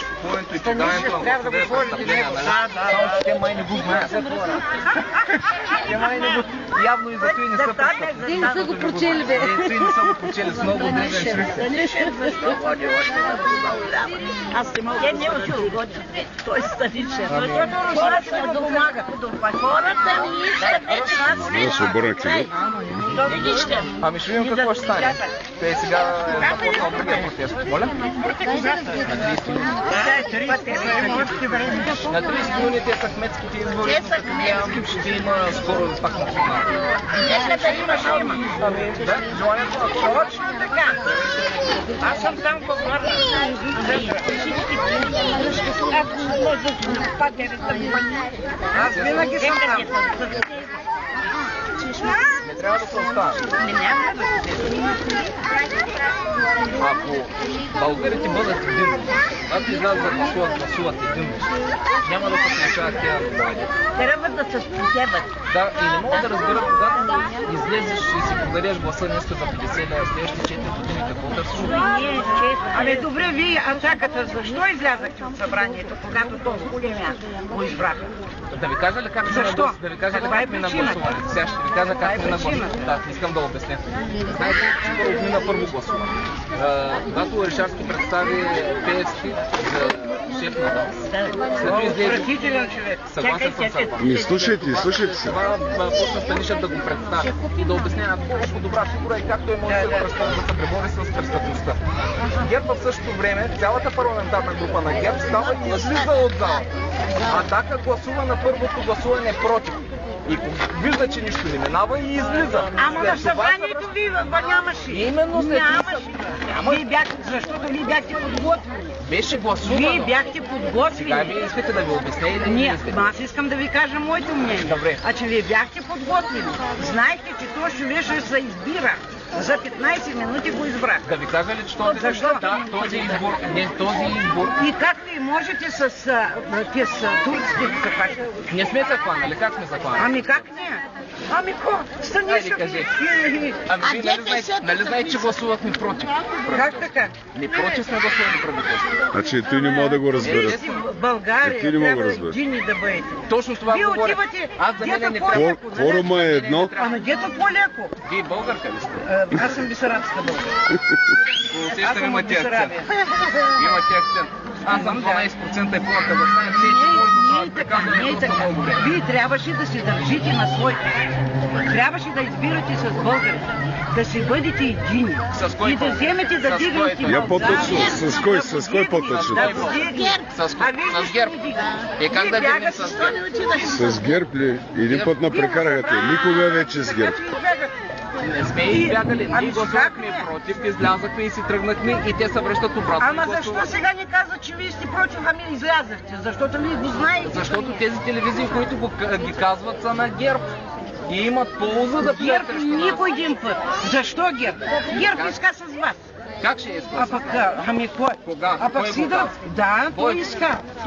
че купуването и читането на гласове е престъпление, нали? Само че те май не го знаят. Те май не го... Явно и зато и не са престъпни. Те не са го прочели, бе. Те не са го прочели с много древен шрифт. Аз не мога да го той е старичен. Защото руснаците го помагат. Хората ни искат руснаците. Да се обърна към Ами ще видим какво ще стане. Те сега започнал другия протест. Моля? На 30 юни те са кметските избори. Ще има скоро пак национални. Ами да, желанието на това. Точно така. Аз съм там във Варна. Аз винаги съм там. Не трябва да се остане. Ако българите бъдат единни, ако излязат да гласуват единно, няма да се получават тези войни. Трябва да се спотяват. Да, и не мога да разбера, когато излезеш и си подадеш гласа днеска за 50 лева, следващите 4 години какво търсиш? Ами добре, вие атаката, защо излязахте от събранието, когато толкова го избраха? Да ви кажа ли как мина гласуването? Сега ще ви кажа как мина гласуването. Да, искам да обясня. Знаете, че първо мина първо гласуване. Когато Орешарски представи Пеевски за шеф на ДАНС, след излезе... Съгласен съм с това. Слушайте се. Това почна Станишев да го представи и да обяснява колко добра фигура и как той може да се пребори с престъпността. ГЕРБ в същото време, цялата парламентарна група на ГЕРБ става и излиза от зала. Атака гласува на първото гласуване против. И вижда, че нищо не минава и излиза. Ама на събранието ви нямаше. Именно след това. Защото вие бяхте подготвени. Беше гласувано. Вие бяхте подготвени. Сега вие искате да ви обясня или не искате? Аз искам да ви кажа моето мнение. Добре. А че вие бяхте подготвени. Знаехте, че този човек ще се избира. За 15 минути го избрах. Да ви кажа ли, че този избор, И как ви можете с турците да се хващате? Не сме се хванали, как сме се хванали? Ами как не? Ами какво? Станишев. Ами вие нали знаете, че гласувахме против? Как така? Не против сме гласували правителството. Значи ти не мога да го разбереш. В България трябва едини да бъдете. Точно това вие говоря. Аз за мен не трябва. Форума е едно. Ама дето по-леко. Вие българка ли сте? Аз съм бесарабска българка. Усещам имате акцент. Имате акцент. Аз съм 12% и по-на Казахстан. Вие трябваше да се държите на своите. Трябваше да избирате с българите. Да си бъдете едини. И да вземете да дигнете Я по-точно. С кой по-точно? С ГЕРБ. И как да дигнем с ГЕРБ? С ГЕРБ ли? Един път напрекараха те. Никога вече с ГЕРБ. Не сме избягали. Ние гласувахме против, излязахме и си тръгнахме и те се връщат обратно. Ама защо сега не каза, че вие сте против, ами излязахте? Защото вие го знаете. Защото тези телевизии, които ги казват, са на ГЕРБ. И имат полза да пият срещу нас. Никой един път. Защо ГЕРБ? ГЕРБ иска с вас. Как ще иска? А пък, ами кой? Кога? А пък Сидоров, да, той иска.